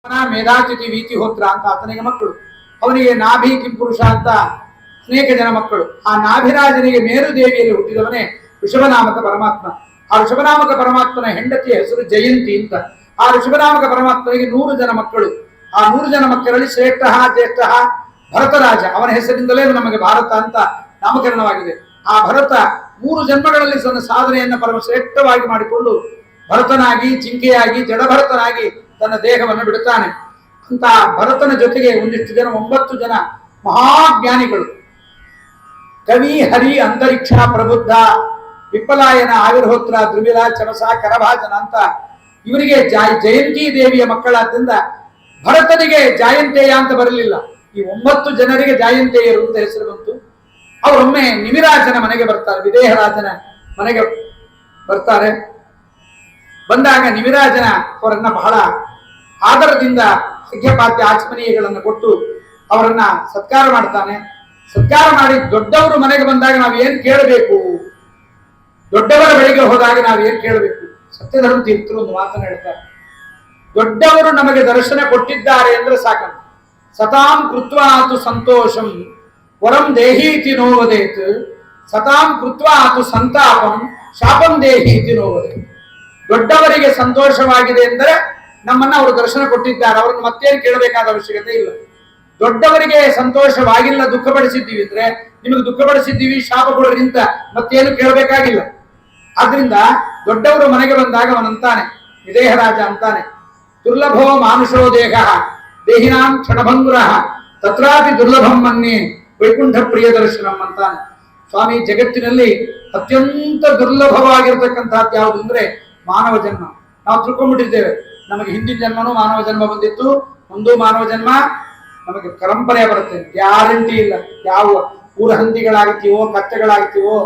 ಮೇಧಾತಿಥಿ ವೀತಿಹೋತ್ರ ಅಂತ ಆತನಿಗೆ ಮಕ್ಕಳು. ಅವನಿಗೆ ನಾಭಿ ಕಿಂಪುರುಷ ಅಂತ ಅನೇಕ ಜನ ಮಕ್ಕಳು. ಆ ನಾಭಿರಾಜನಿಗೆ ಮೇರು ದೇವಿಯಲ್ಲಿ ಹುಟ್ಟಿದವನೇ ಋಷಭನಾಮಕ ಪರಮಾತ್ಮ. ಆ ಋಷಭನಾಮಕ ಪರಮಾತ್ಮನ ಹೆಂಡತಿಯ ಹೆಸರು ಜಯಂತಿ ಅಂತ. ಆ ಋಷಭನಾಮಕ ಪರಮಾತ್ಮನಿಗೆ 100 ಜನ ಮಕ್ಕಳು. ಆ 100 ಜನ ಮಕ್ಕಳಲ್ಲಿ ಶ್ರೇಷ್ಠ ಜ್ಯೇಷ್ಠ ಭರತರಾಜ. ಅವನ ಹೆಸರಿನಿಂದಲೇ ನಮಗೆ ಭಾರತ ಅಂತ ನಾಮಕರಣವಾಗಿದೆ. ಆ ಭರತ 3 ಜನ್ಮಗಳಲ್ಲಿ ತನ್ನ ಸಾಧನೆಯನ್ನ ಪರಮ ಶ್ರೇಷ್ಠವಾಗಿ ಮಾಡಿಕೊಂಡು ಭರತನಾಗಿ, ಜಿಂಕೆಯಾಗಿ, ಜಡಭರತನಾಗಿ ತನ್ನ ದೇಹವನ್ನು ಬಿಡುತ್ತಾನೆ. ಅಂತ ಭರತನ ಜೊತೆಗೆ ಒಂದಿಷ್ಟು ಜನ 9 ಜನ ಮಹಾಜ್ಞಾನಿಗಳು, ಕವಿ, ಹರಿ, ಅಂತರಿಕ್ಷ, ಪ್ರಬುದ್ಧ, ವಿಪ್ಪಲಾಯನ, ಆವಿರ್ಹೋತ್ರ, ಧ್ರುವಿಲ, ಚಮಸ, ಕರಭಾಜನ ಅಂತ ಇವರಿಗೆ ಜಯಂತಿ ದೇವಿಯ ಮಕ್ಕಳಾದ್ರಿಂದ ಭರತನಿಗೆ ಜಾಯಂತೇಯ ಅಂತ ಬರಲಿಲ್ಲ. ಈ 9 ಜನರಿಗೆ ಜಾಯಂತೇಯರು ಅಂತ ಹೆಸರು ಬಂತು. ಅವರೊಮ್ಮೆ ನಿಮಿರಾಜನ ಮನೆಗೆ ಬರ್ತಾರೆ, ವಿದೇಹರಾಜನ ಮನೆಗೆ ಬರ್ತಾರೆ. ಬಂದಾಗ ನಿಮಿರಾಜನ ಅವರನ್ನ ಬಹಳ ಆದರದಿಂದ ಅರ್ಘ್ಯಪಾತ್ಯ ಆಚಮನೀಯಗಳನ್ನು ಕೊಟ್ಟು ಅವರನ್ನ ಸತ್ಕಾರ ಮಾಡ್ತಾನೆ. ಸತ್ಕಾರ ಮಾಡಿ ದೊಡ್ಡವರು ಮನೆಗೆ ಬಂದಾಗ ನಾವು ಏನ್ ಕೇಳಬೇಕು, ದೊಡ್ಡವರ ಬಳಿಗೆ ಹೋದಾಗ ನಾವು ಏನ್ ಕೇಳಬೇಕು, ಸತ್ಯಧರ್ಮ ತೀರ್ಥರು ಒಂದು ಮಾತನ್ನು ಹೇಳ್ತಾರೆ. ದೊಡ್ಡವರು ನಮಗೆ ದರ್ಶನ ಕೊಟ್ಟಿದ್ದಾರೆ ಅಂದ್ರೆ ಸಾಕಂತ. ಸತಾಂ ಕೃತ್ವಾತು ಸಂತೋಷಂ ವರಂ ದೇಹೀತಿ ನೋವದೇತ್, ಸತಾಂ ಕೃತ್ವಾತು ಸಂತಾಪಂ ಶಾಪಂ ದೇಹೀತಿ ನೋವದೇತ್. ದೊಡ್ಡವರಿಗೆ ಸಂತೋಷವಾಗಿದೆ ಎಂದರೆ ನಮ್ಮನ್ನ ಅವರು ದರ್ಶನ ಕೊಟ್ಟಿದ್ದಾರೆ, ಅವರನ್ನು ಮತ್ತೇನು ಕೇಳಬೇಕಾದ ಅವಶ್ಯಕತೆ ಇಲ್ಲ. ದೊಡ್ಡವರಿಗೆ ಸಂತೋಷವಾಗಿಲ್ಲ, ದುಃಖಪಡಿಸಿದ್ದೀವಿ ಅಂದ್ರೆ ನಿಮಗೆ ದುಃಖಪಡಿಸಿದ್ದೀವಿ, ಶಾಪ ಕೊಡ್ರಿ ಅಂತ ಮತ್ತೇನು ಕೇಳಬೇಕಾಗಿಲ್ಲ. ಆದ್ರಿಂದ ದೊಡ್ಡವರು ಮನೆಗೆ ಬಂದಾಗ ಅವನಂತಾನೆ, ವಿದೇಹರಾಜ ಅಂತಾನೆ, ದುರ್ಲಭೋ ಮಾನುಷೋ ದೇಹ ದೇಹಿನಾಂ ಕ್ಷಣಭಂಗುರ ತತ್ರಾಪಿ ದುರ್ಲಭಂ ಮನ್ಯೆ ವೈಕುಂಠ ಪ್ರಿಯ ದರ್ಶನಂ ಅಂತಾನೆ. ಸ್ವಾಮಿ, ಜಗತ್ತಿನಲ್ಲಿ ಅತ್ಯಂತ ದುರ್ಲಭವಾಗಿರ್ತಕ್ಕಂಥದ್ದು ಯಾವುದು ಅಂದ್ರೆ ಮಾನವ ಜನ್ಮ. ನಾವು ತಿಳ್ಕೊಂಡ್ಬಿಟ್ಟಿದ್ದೇವೆ, ನಮಗೆ ಹಿಂದಿನ ಜನ್ಮನೂ ಮಾನವ ಜನ್ಮ ಬಂದಿತ್ತು, ಮುಂದೂ ಮಾನವ ಜನ್ಮ ನಮಗೆ ಪರಂಪರೆ ಬರುತ್ತೆ, ಗ್ಯಾರಂಟಿ ಇಲ್ಲ. ಯಾವ ಊರ ಹಂದಿಗಳಾಗ್ತೀವೋ, ಕತ್ತೆಗಳಾಗ್ತೀವೋ,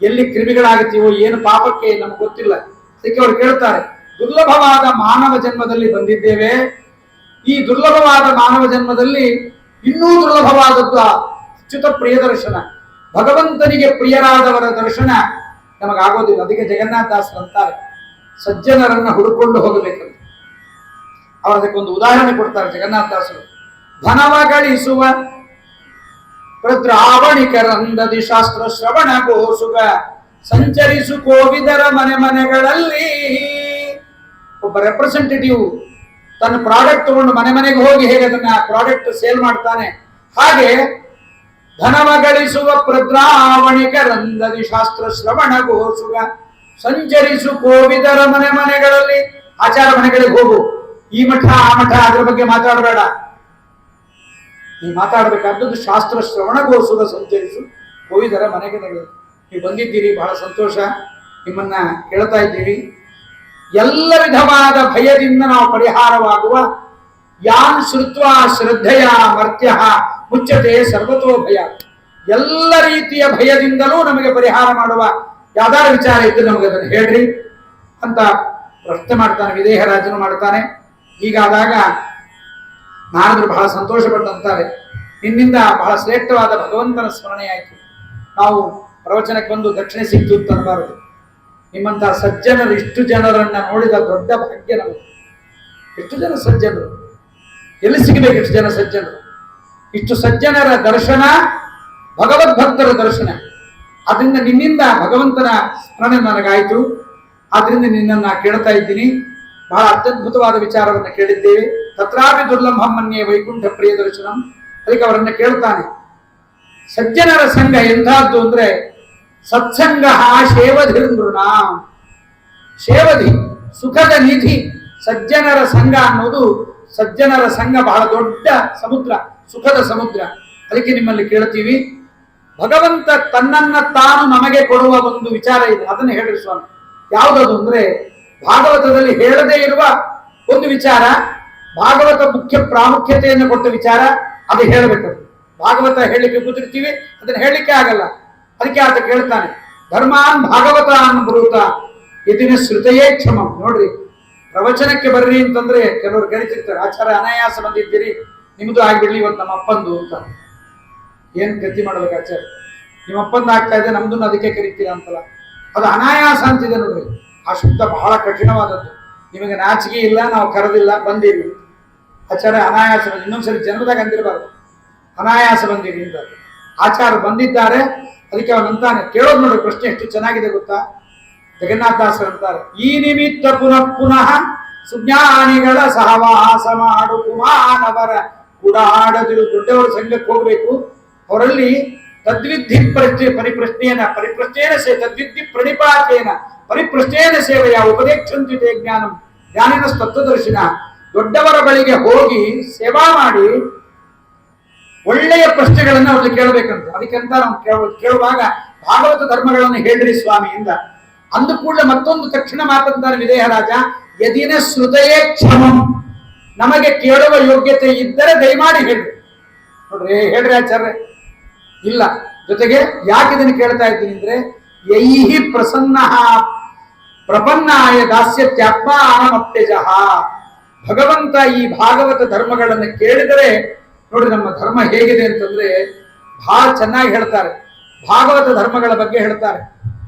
ಎಲ್ಲಿ ಕ್ರಿಮಿಗಳಾಗ್ತೀವೋ, ಏನು ಪಾಪಕ್ಕೆ ನಮ್ಗೆ ಗೊತ್ತಿಲ್ಲ. ಅದಕ್ಕೆ ಅವ್ರು ಕೇಳ್ತಾರೆ, ದುರ್ಲಭವಾದ ಮಾನವ ಜನ್ಮದಲ್ಲಿ ಬಂದಿದ್ದೇವೆ, ಈ ದುರ್ಲಭವಾದ ಮಾನವ ಜನ್ಮದಲ್ಲಿ ಇನ್ನೂ ದುರ್ಲಭವಾದದ್ದು ಅಚ್ಯುತ ಪ್ರಿಯ ದರ್ಶನ, ಭಗವಂತನಿಗೆ ಪ್ರಿಯರಾದವರ ದರ್ಶನ ನಮಗಾಗೋದಿಲ್ಲ. ಅದಕ್ಕೆ ಜಗನ್ನಾಥದಾಸರು ಅಂತಾರೆ, ಸಜ್ಜನರನ್ನ ಹುಡುಕೊಂಡು ಹೋಗಬೇಕಂತ. ಅವರು ಅದಕ್ಕೊಂದು ಉದಾಹರಣೆ ಕೊಡ್ತಾರೆ ಜಗನ್ನಾಥದಾಸರು. ಧನವ ಗಳಿಸುವ ಪ್ರದ್ರಾವಣಿಕರಂದದಿ ಶಾಸ್ತ್ರ ಶ್ರವಣ ಗೋಸುಗ ಸಂಚರಿಸು ಕೋವಿದರ ಮನೆ ಮನೆಗಳಲ್ಲಿ. ಒಬ್ಬ ರೆಪ್ರೆಸೆಂಟೇಟಿವ್ ತನ್ನ ಪ್ರಾಡಕ್ಟ್ ತಗೊಂಡು ಮನೆ ಮನೆಗೆ ಹೋಗಿ ಹೇಗೆ ಅದನ್ನ ಪ್ರಾಡಕ್ಟ್ ಸೇಲ್ ಮಾಡ್ತಾನೆ, ಹಾಗೆ ಧನವ ಗಳಿಸುವ ಪ್ರದ್ರಾವಣಿಕರಂದದಿ ಶಾಸ್ತ್ರ ಶ್ರವಣ ಗೋಸುಗ ಸಂಚರಿಸು ಕೋವಿದರ ಮನೆ ಮನೆಗಳಲ್ಲಿ. ಆಚಾರ ಮನೆಗಳಿಗೆ ಹೋಗು, ಈ ಮಠ ಆ ಮಠ ಅದ್ರ ಬಗ್ಗೆ ಮಾತಾಡಬೇಡ. ನೀ ಮಾತಾಡಬೇಕಾದದ್ದು ಶಾಸ್ತ್ರ ಶ್ರವಣಗೋಸುಗ ಸಂಚರಿಸು ಕೋವಿದರ ಮನೆಗೆ. ನೀವು ಬಂದಿದ್ದೀರಿ, ಬಹಳ ಸಂತೋಷ, ನಿಮ್ಮನ್ನ ಕೇಳ್ತಾ ಇದ್ದೀವಿ. ಎಲ್ಲ ವಿಧವಾದ ಭಯದಿಂದ ನಾವು ಪರಿಹಾರವಾಗುವ ಯಾನ್ ಶ್ರುತ್ವ ಶ್ರದ್ಧೆಯ ಮರ್ತ್ಯ ಮುಚ್ಚತೆ ಸರ್ವತೋ ಭಯ. ಎಲ್ಲ ರೀತಿಯ ಭಯದಿಂದಲೂ ನಮಗೆ ಪರಿಹಾರ ಮಾಡುವ ಯಾವ್ದಾರ ವಿಚಾರ ಇದ್ದು ನಮಗೆ ಅದನ್ನು ಹೇಳ್ರಿ ಅಂತ ಪ್ರಶ್ನೆ ಮಾಡ್ತಾನೆ. ವಿದೇಹರಾಜನು ಮಾಡ್ತಾನೆ. ಹೀಗಾದಾಗ ನಾರದರು ಬಹಳ ಸಂತೋಷ ಪಟ್ಟಂತಾರೆ, ನಿನ್ನಿಂದ ಬಹಳ ಶ್ರೇಷ್ಠವಾದ ಭಗವಂತನ ಸ್ಮರಣೆ ಆಯಿತು. ನಾವು ಪ್ರವಚನಕ್ಕೆ ಬಂದು ದಕ್ಷಿಣೆ ಸಿಕ್ತು ಅಂತ ಅನ್ನಬಾರದು. ನಿಮ್ಮಂತಹ ಸಜ್ಜನರು, ಇಷ್ಟು ಜನರನ್ನ ನೋಡಿದ ದೊಡ್ಡ ಭಾಗ್ಯ ನಮಗೆ. ಎಷ್ಟು ಜನ ಸಜ್ಜನರು, ಎಲ್ಲಿ ಸಿಗಬೇಕು ಎಷ್ಟು ಜನ ಸಜ್ಜನರು? ಇಷ್ಟು ಸಜ್ಜನರ ದರ್ಶನ ಭಗವದ್ಭಕ್ತರ ದರ್ಶನ. ಅದರಿಂದ ನಿನ್ನಿಂದ ಭಗವಂತನ ಸ್ಮರಣೆ ನನಗಾಯಿತು. ಆದ್ರಿಂದ ನಿನ್ನನ್ನು ಕೇಳ್ತಾ ಇದ್ದೀನಿ. ಬಹಳ ಅತ್ಯದ್ಭುತವಾದ ವಿಚಾರವನ್ನು ಕೇಳಿದ್ದೇವೆ. ತತ್ರಾಪಿ ದುರ್ಲಭಂ ಮನ್ಯೆ ವೈಕುಂಠ ಪ್ರಿಯ ದರ್ಶನಂ. ಅದಕ್ಕೆ ಅವರನ್ನ ಕೇಳ್ತಾನೆ, ಸಜ್ಜನರ ಸಂಘ ಎಂಥದ್ದು ಅಂದ್ರೆ ಸತ್ಸಂಗ ಶೇವಧಿರ್ನೃಣ. ಶೇವಧಿ ಸುಖದ ನಿಧಿ. ಸಜ್ಜನರ ಸಂಘ ಅನ್ನೋದು, ಸಜ್ಜನರ ಸಂಘ ಬಹಳ ದೊಡ್ಡ ಸಮುದ್ರ, ಸುಖದ ಸಮುದ್ರ. ಅದಕ್ಕೆ ನಿಮ್ಮಲ್ಲಿ ಕೇಳ್ತೀವಿ, ಭಗವಂತ ತನ್ನನ್ನ ತಾನು ನಮಗೆ ಕೊಡುವ ಒಂದು ವಿಚಾರ ಇದೆ, ಅದನ್ನು ಹೇಳ್ರಿ ಸ್ವಾಮಿ. ಯಾವುದದು ಅಂದ್ರೆ ಭಾಗವತದಲ್ಲಿ ಹೇಳದೇ ಇರುವ ಒಂದು ವಿಚಾರ, ಭಾಗವತ ಮುಖ್ಯ ಪ್ರಾಮುಖ್ಯತೆಯನ್ನು ಕೊಟ್ಟ ವಿಚಾರ, ಅದು ಹೇಳಬೇಕು. ಭಾಗವತ ಹೇಳಲಿಕ್ಕೆ ಕೂತಿರ್ತೀವಿ, ಅದನ್ನ ಹೇಳಲಿಕ್ಕೆ ಆಗಲ್ಲ. ಅದಕ್ಕೆ ಆತ ಕೇಳ್ತಾನೆ, ಧರ್ಮಾನ್ ಭಾಗವತ ಅನ್ಬ್ರೂತ ಇದಿನ ಶ್ರುತಯೇ ಕ್ಷಮಂ. ನೋಡ್ರಿ, ಪ್ರವಚನಕ್ಕೆ ಬರ್ರಿ ಅಂತಂದ್ರೆ ಕೆಲವರು ಕರಿತಿರ್ತಾರೆ, ಆಚಾರ್ಯ ಅನಾಯಾಸ ಬಂದಿದ್ದೀರಿ, ನಿಮ್ದು ಆಗ್ಬಿಡ್ಲಿ ಇವತ್ತು ನಮ್ಮ ಅಪ್ಪಂದು ಅಂತ. ಏನ್ ಗತಿ ಮಾಡ್ಬೇಕು ಆಚಾರ್ಯ, ನಿಮ್ಮ ಅಪ್ಪಂದು ಆಗ್ತಾ ಇದೆ, ನಮ್ದು ಅದಕ್ಕೆ ಕರಿತೀರ ಅಂತಲ್ಲ. ಅದು ಅನಾಯಾಸ ಅಂತಿದೆ ನೋಡ್ರಿ. ಆ ಶಬ್ದ ಬಹಳ ಕಠಿಣವಾದದ್ದು. ನಿಮಗೆ ನಾಚಿಕೆ ಇಲ್ಲ, ನಾವು ಕರೆದಿಲ್ಲ, ಬಂದಿರಿ. ಆಚಾರ್ಯ ಅನಾಯಾಸ ಇನ್ನೊಂದ್ಸರಿ ಜನರದಾಗ ಅಂದಿರಬಾರ್ದು, ಅನಾಯಾಸ ಬಂದಿರಿ ಅಂತ. ಆಚಾರ ಬಂದಿದ್ದಾರೆ, ಅದಕ್ಕೆ ಅವನಂತಾನೆ. ಕೇಳೋದು ನೋಡಿ ಪ್ರಶ್ನೆ ಎಷ್ಟು ಚೆನ್ನಾಗಿದೆ ಗೊತ್ತಾ. ಜಗನ್ನಾಥದಾಸರು ಅಂತಾರೆ, ಈ ನಿಮಿತ್ತ ಪುನಃ ಪುನಃ ಸುಜ್ಞಾನಿಗಳ ಸಹವಾಸ ಮಾಡು ಕುಮಾನವರ ಕೂಡಾಡದಿರು. ದೊಡ್ಡವರ ಸಂಘಕ್ಕೆ ಹೋಗ್ಬೇಕು, ಅವರಲ್ಲಿ ತದ್ವಿಧಿ ಪರಿಪ್ರಶ್ನೆಯನ್ನ ತದ್ವಿಧಿ ಪ್ರಣಿಪಾತೇನ ಪರಿಪ್ರಶ್ನೆಯನ ಸೇವೆಯ ಉಪದೇಕ್ಷಂತಿದೆ ಜ್ಞಾನಂ ಜ್ಞಾನಿನ ತತ್ವದರ್ಶಿನ. ದೊಡ್ಡವರ ಬಳಿಗೆ ಹೋಗಿ ಸೇವಾ ಮಾಡಿ ಒಳ್ಳೆಯ ಪ್ರಶ್ನೆಗಳನ್ನ ಅವ್ರಿಗೆ ಕೇಳಬೇಕಂತ. ಅದಕ್ಕೆಂತ ನಾವು ಕೇಳುವಾಗ ಭಾಗವತ ಧರ್ಮಗಳನ್ನು ಹೇಳ್ರಿ ಸ್ವಾಮಿ ಇಂದ ಅಂದ ಕೂಡಲೇ ಮತ್ತೊಂದು ತಕ್ಷಣ ಮಾತಂತಾನೆ ವಿದೇಹರಾಜ, ಯದಿನ ಶ್ರುತಯೇ ಕ್ಷಮಂ, ನಮಗೆ ಕೇಳುವ ಯೋಗ್ಯತೆ ಇದ್ದರೆ ದಯಮಾಡಿ ಹೇಳ್ರಿ. ನೋಡ್ರಿ ಹೇಳ್ರಿ ಆಚಾರ್ಯ, ಇಲ್ಲ. ಜೊತೆಗೆ ಯಾಕೆ ಇದನ್ನು ಕೇಳ್ತಾ ಇದ್ದೀನಿ ಅಂದ್ರೆ, ಯೈಹಿ ಪ್ರಸನ್ನ ಪ್ರಪನ್ನಾಯ ದಾಸ್ಯತ್ಯಾತ್ಮಾನಮಪ್ಯಜಃ. ಭಗವಂತ ಈ ಭಾಗವತ ಧರ್ಮಗಳನ್ನು ಕೇಳಿದರೆ ನೋಡಿ ನಮ್ಮ ಧರ್ಮ ಹೇಗಿದೆ ಅಂತಂದ್ರೆ ಬಹಳ ಚೆನ್ನಾಗಿ ಹೇಳ್ತಾರೆ. ಭಾಗವತ ಧರ್ಮಗಳ ಬಗ್ಗೆ ಹೇಳ್ತಾರೆ.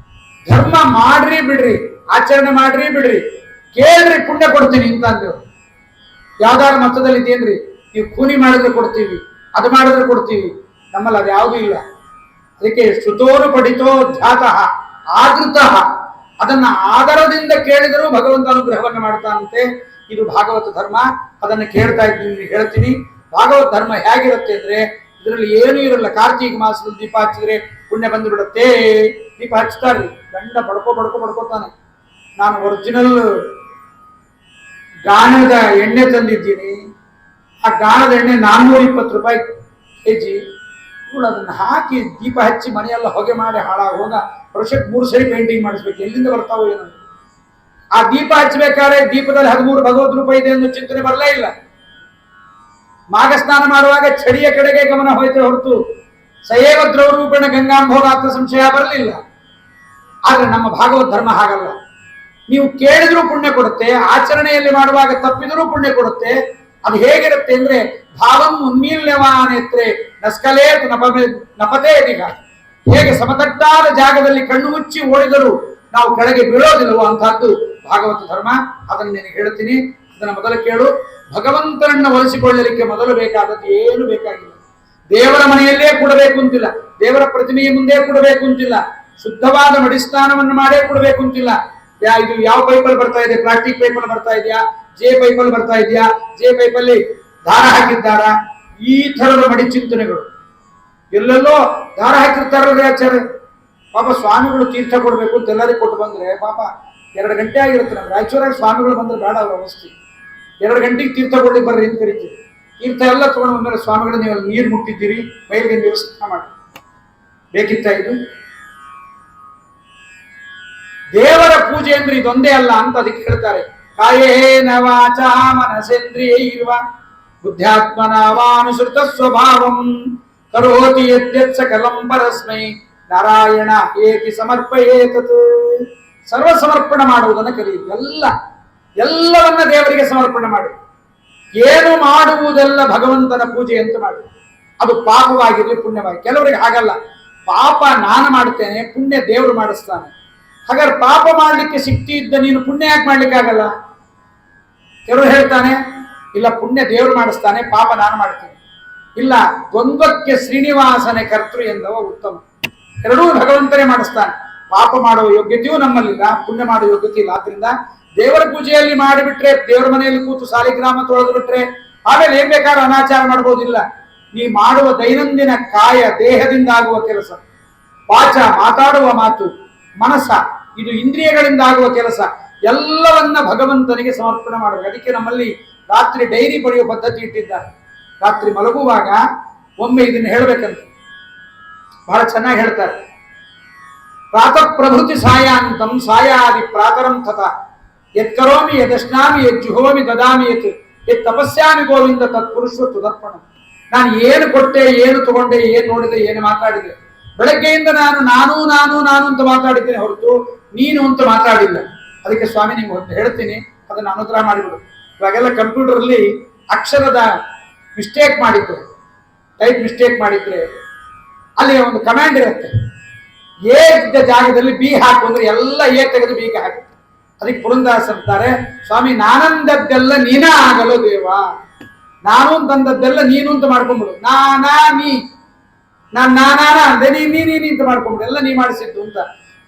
ಧರ್ಮ ಮಾಡ್ರಿ ಬಿಡ್ರಿ, ಆಚರಣೆ ಮಾಡ್ರಿ ಬಿಡ್ರಿ, ಕೇಳ್ರಿ ಪುಣ್ಯ ಕೊಡ್ತೀನಿ ಅಂತ ಅಂದೇವ್ರು. ಯಾವ್ದಾರ ಮತದಲ್ಲಿ ಇದೇನ್ರಿ, ನೀವು ಕೂಲಿ ಮಾಡಿದ್ರೆ ಕೊಡ್ತೀವಿ, ಅದು ಮಾಡಿದ್ರೆ ಕೊಡ್ತೀವಿ. ನಮ್ಮಲ್ಲಿ ಅದು ಯಾವುದೂ ಇಲ್ಲ. ಅದಕ್ಕೆ ಶ್ರುತೋರು ಪಡಿತೋ ಧ್ಯಾತಃ ಆದೃತಃ, ಅದನ್ನ ಆಧಾರದಿಂದ ಕೇಳಿದರೂ ಭಗವಂತ ಅನುಗ್ರಹವನ್ನು ಮಾಡ್ತಾನಂತೆ. ಇದು ಭಾಗವತ ಧರ್ಮ. ಅದನ್ನು ಕೇಳ್ತಾ ಇದ್ದೀನಿ, ಹೇಳ್ತೀನಿ. ಭಾಗವತ ಧರ್ಮ ಹೇಗಿರುತ್ತೆ ಅಂದ್ರೆ ಇದರಲ್ಲಿ ಏನೂ ಇರಲ್ಲ. ಕಾರ್ತೀಕ ಮಾಸದಲ್ಲಿ ದೀಪ ಹಚ್ಚಿದ್ರೆ ಪುಣ್ಯ ಬಂದು ಬಿಡುತ್ತೆ. ದೀಪ ಹಚ್ತಾರ್ರಿ, ಗಂಡ ಬಡ್ಕೋತಾನೆ. ನಾನು ಒರಿಜಿನಲ್ ಗಾಣದ ಎಣ್ಣೆ ತಂದಿದ್ದೀನಿ. ಆ ಗಾಣದ ಎಣ್ಣೆ 420 ರೂಪಾಯಿ ಕೆಜಿ. ಇವಳು ಅದನ್ನ ಹಾಕಿ ದೀಪ ಹಚ್ಚಿ ಮನೆಯೆಲ್ಲ ಹೊಗೆ ಮಾಡಿ ಹಾಳಾಗೋಗ ವರ್ಷಕ್ಕೆ 3 ಸರಿ ಪೇಂಟಿಂಗ್ ಮಾಡಿಸ್ಬೇಕು. ಎಲ್ಲಿಂದ ಬರ್ತಾವೋ ಏನೋ. ಆ ದೀಪ ಹಚ್ಚಬೇಕಾದ್ರೆ ದೀಪದಲ್ಲಿ 13 ಭಗವದ್ ರೂಪ ಇದೆ ಅನ್ನೋ ಚಿಂತನೆ ಬರಲೇ ಇಲ್ಲ. ಮಾಘ ಸ್ನಾನ ಮಾಡುವಾಗ ಚಳಿಯ ಕಡೆಗೆ ಗಮನ ಹೋಯ್ತು ಹೊರತು ಸಯೇವ ದ್ರವರೂಪೇಣ ಗಂಗಾಂಭೋಗಾತ ಸಂಶಯ ಬರಲಿಲ್ಲ. ಆದ್ರೆ ನಮ್ಮ ಭಾಗವತ್ ಧರ್ಮ ಹಾಗಲ್ಲ. ನೀವು ಕೇಳಿದ್ರೂ ಪುಣ್ಯ ಕೊಡುತ್ತೆ, ಆಚರಣೆಯಲ್ಲಿ ಮಾಡುವಾಗ ತಪ್ಪಿದರೂ ಪುಣ್ಯ ಕೊಡುತ್ತೆ. ಅದು ಹೇಗಿರುತ್ತೆ ಅಂದ್ರೆ ಭಾವಂ ಉನ್ಮೀಲ್ಯವಾನೆತ್ರೆ ನಸ್ಕಲೇತ್ ನಪದೇ ದಿಗ. ಹೇಗೆ ಸಮತಟ್ಟಾದ ಜಾಗದಲ್ಲಿ ಕಣ್ಣು ಮುಚ್ಚಿ ಓಡಿದರೂ ನಾವು ಕೆಳಗೆ ಬೀಳೋದಿಲ್ಲವೋ ಅಂತಹದ್ದು ಭಾಗವತ ಧರ್ಮ. ಅದನ್ನು ನಿನಗೆ ಹೇಳ್ತೀನಿ, ಅದನ್ನ ಮೊದಲು ಕೇಳು. ಭಗವಂತನನ್ನ ಒಲಿಸಿಕೊಳ್ಳಲಿಕ್ಕೆ ಮೊದಲು ಬೇಕಾದದ್ದು ಏನು ಬೇಕಾಗಿಲ್ಲ. ದೇವರ ಮನೆಯಲ್ಲೇ ಕೊಡಬೇಕು ಅಂತಿಲ್ಲ, ದೇವರ ಪ್ರತಿಮೆಯ ಮುಂದೆ ಕೊಡಬೇಕು ಅಂತಿಲ್ಲ, ಶುದ್ಧವಾದ ಮಡಿಸ್ನಾನವನ್ನು ಮಾಡೇ ಕೊಡಬೇಕು ಅಂತಿಲ್ಲ. ಇದು ಯಾವ ಪೈಪಲ್ಲಿ ಬರ್ತಾ ಇದೆ, ಪ್ಲಾಸ್ಟಿಕ್ ಪೈಪಲ್ಲಿ ಬರ್ತಾ ಇದೆಯಾ, ಜೆ ಪೈಪಲ್ಲಿ ಬರ್ತಾ ಇದೆಯಾ, ಜೆ ಪೈಪಲ್ಲಿ ದಾರ ಹಾಕಿದ್ದಾರ, ಈ ಥರದ ಮಡಿ ಚಿಂತನೆಗಳು. ಎಲ್ಲೆಲ್ಲೋ ದಾರ ಹಾಕಿರ್ತಾರಲ್ರಿ ಆಚಾರ್ಯ. ಪಾಪ ಸ್ವಾಮಿಗಳು ತೀರ್ಥ ಕೊಡ್ಬೇಕು ಅಂತ ಎಲ್ಲರಿಗೂ ಕೊಟ್ಟು ಬಂದ್ರೆ ಪಾಪ 2 ಗಂಟೆ ಆಗಿರುತ್ತೆ. ನಮ್ಗೆ ರಾಯಚೂರಾಗ ಸ್ವಾಮಿಗಳು ಬಂದ್ರೆ ಬೇಡ ಅವ್ರ ಅವಸ್ಥೆ. 2 ಗಂಟೆಗೆ ತೀರ್ಥ ಕೊಡ್ಲಿಕ್ಕೆ ಬರ್ರಿ ಅಂತ ಕರಿತೀವಿ. ತೀರ್ಥ ಎಲ್ಲ ತಗೊಂಡು ಬಂದ್ಮೇಲೆ ಸ್ವಾಮಿಗಳು ನೀವು ನೀರು ಮುಟ್ಟಿದ್ದೀರಿ, ಮೈಲಿಗೆ ವ್ಯವಸ್ಥೆ ಮಾಡಿ ಬೇಕಿತ್ತ ಇದು? ದೇವರ ಪೂಜೆ ಅಂದ್ರೆ ಇದೊಂದೇ ಅಲ್ಲ ಅಂತ ಅದಕ್ಕೆ ಹೇಳ್ತಾರೆ. ಕಾಯೇನ ವಾಚಾ ಮನಸೇಂದ್ರಿಯೈರ್ವ ಬುದ್ಧ್ಯಾತ್ಮನಾವಾನುಸೃತ ಸ್ವಭಾವಂ ಕರೋತಿ ಯದ್ಯತ್ ಸಕಲಂ ಪರಸ್ಮೈ ನಾರಾಯಣ ಏತಿ ಸಮರ್ಪಯೇತತ್. ಸರ್ವ ಸಮರ್ಪಣೆ ಮಾಡುವುದನ್ನು ಕಲಿಯಿರಿ. ಎಲ್ಲವನ್ನ ದೇವರಿಗೆ ಸಮರ್ಪಣೆ ಮಾಡಿ. ಏನು ಮಾಡುವುದೆಲ್ಲ ಭಗವಂತನ ಪೂಜೆ ಅಂತ ಮಾಡಿ. ಅದು ಪಾಪವಾಗಿರಲಿ ಪುಣ್ಯವಾಗಿ. ಕೆಲವರಿಗೆ ಹಾಗಲ್ಲ, ಪಾಪ ನಾನು ಮಾಡ್ತೇನೆ, ಪುಣ್ಯ ದೇವರು ಮಾಡಿಸ್ತಾನೆ. ಹಾಗಾದ್ರೆ ಪಾಪ ಮಾಡ್ಲಿಕ್ಕೆ ಶಕ್ತಿ ಇದ್ದ ನೀನು ಪುಣ್ಯ ಯಾಕೆ ಮಾಡ್ಲಿಕ್ಕೆ ಆಗಲ್ಲ? ಕೆಲವರು ಹೇಳ್ತಾನೆ, ಇಲ್ಲ ಪುಣ್ಯ ದೇವರು ಮಾಡಿಸ್ತಾನೆ, ಪಾಪ ನಾನು ಮಾಡ್ತೇನೆ. ಇಲ್ಲ, ದ್ವಂದ್ವಕ್ಕೆ ಶ್ರೀನಿವಾಸನೆ ಕರ್ತೃ ಎಂದವ ಉತ್ತಮ. ಎರಡೂ ಭಗವಂತನೇ ಮಾಡಿಸ್ತಾನೆ. ಪಾಪ ಮಾಡುವ ಯೋಗ್ಯತೆಯೂ ನಮ್ಮಲ್ಲಿಲ್ಲ, ಪುಣ್ಯ ಮಾಡುವ ಯೋಗ್ಯತೆ ಇಲ್ಲ. ಆದ್ರಿಂದ ದೇವರ ಪೂಜೆಯಲ್ಲಿ ಮಾಡಿಬಿಟ್ರೆ, ದೇವರ ಮನೆಯಲ್ಲಿ ಕೂತು ಸಾಲಿಗ್ರಾಮ ತೊಳೆದು ಬಿಟ್ರೆ ಆಮೇಲೆ ಏನ್ ಬೇಕಾದ್ರೂ ಅನಾಚಾರ ಮಾಡ್ಬೋದಿಲ್ಲ. ನೀ ಮಾಡುವ ದೈನಂದಿನ ಕಾಯ ದೇಹದಿಂದ ಆಗುವ ಕೆಲಸ, ವಾಚ ಮಾತಾಡುವ ಮಾತು, ಮನಸ್ಸ ಇದು ಇಂದ್ರಿಯಗಳಿಂದ ಆಗುವ ಕೆಲಸ, ಎಲ್ಲವನ್ನ ಭಗವಂತನಿಗೆ ಸಮರ್ಪಣೆ ಮಾಡಬೇಕು. ಅದಕ್ಕೆ ನಮ್ಮಲ್ಲಿ ರಾತ್ರಿ ಡೈರಿ ಬರೆಯುವ ಪದ್ಧತಿ ಇಟ್ಟಿದ್ದಾರೆ. ರಾತ್ರಿ ಮಲಗುವಾಗ ಒಮ್ಮೆ ಇದನ್ನು ಹೇಳಬೇಕಂತ ಬಹಳ ಚೆನ್ನಾಗಿ ಹೇಳ್ತಾರೆ. ಪ್ರಾತಃ ಪ್ರಭೃತಿ ಸಾಯಾಂತಂ ಸಾಯಾದಿ ಪ್ರಾತರಂ ತಥ ಯತ್ಕರೋಮಿ ಯದಶ್ನಾಮಿ ಯಜ್ಜುಹೋಮಿ ದದಾಮಿ ಯತ್ ತಪಸ್ಯಾಮಿ ಗೋವಿಂದ ತತ್ಪುರುಷ ತುದರ್ಪಣ. ನಾನು ಏನು ಕೊಟ್ಟೆ, ಏನು ತಗೊಂಡೆ, ಏನು ನೋಡಿದೆ, ಏನು ಮಾತಾಡಿದೆ. ಬೆಳಗ್ಗೆಯಿಂದ ನಾನು ಅಂತ ಮಾತಾಡಿದ್ದೇನೆ ಹೊರತು ನೀನು ಅಂತ ಮಾತಾಡಿಲ್ಲ. ಅದಕ್ಕೆ ಸ್ವಾಮಿ ನಿಮ್ಗೆ ಒಂದು ಹೇಳ್ತೀನಿ, ಅದನ್ನು ಅನುಗ್ರಹ ಮಾಡಿಬಿಡು. ಇವಾಗೆಲ್ಲ ಕಂಪ್ಯೂಟರ್ ಅಲ್ಲಿ ಅಕ್ಷರದ ಮಿಸ್ಟೇಕ್ ಮಾಡಿದ್ದು, ಟೈಪ್ ಮಿಸ್ಟೇಕ್ ಮಾಡಿದ್ರೆ ಅಲ್ಲಿ ಒಂದು ಕಮಾಂಡ್ ಇರುತ್ತೆ. ಎ ಇದ್ದ ಜಾಗದಲ್ಲಿ ಬಿ ಹಾಕು ಅಂದ್ರೆ ಎಲ್ಲ ಎ ತೆಗೆದು ಬಿಗೆ ಹಾಕುತ್ತೆ. ಅದಕ್ಕೆ ಪುರಂದಾಸ್ ಅಂತಾರೆ, ಸ್ವಾಮಿ ನಾನಂದದ್ದೆಲ್ಲ ನೀನ ಆಗಲು ದೇವ. ನಾನು ಅಂತಂದದ್ದೆಲ್ಲ ನೀನು ಅಂತ ಮಾಡ್ಕೊಂಡ್ಬಿಡು. ನಾನಾ ನೀ ನಾನಾನ ಅಂದೆ ನೀ ಅಂತ ಮಾಡ್ಕೊಂಡ್ಬಿಡು, ಎಲ್ಲ ನೀ ಮಾಡಿಸಿದ್ದು ಅಂತ.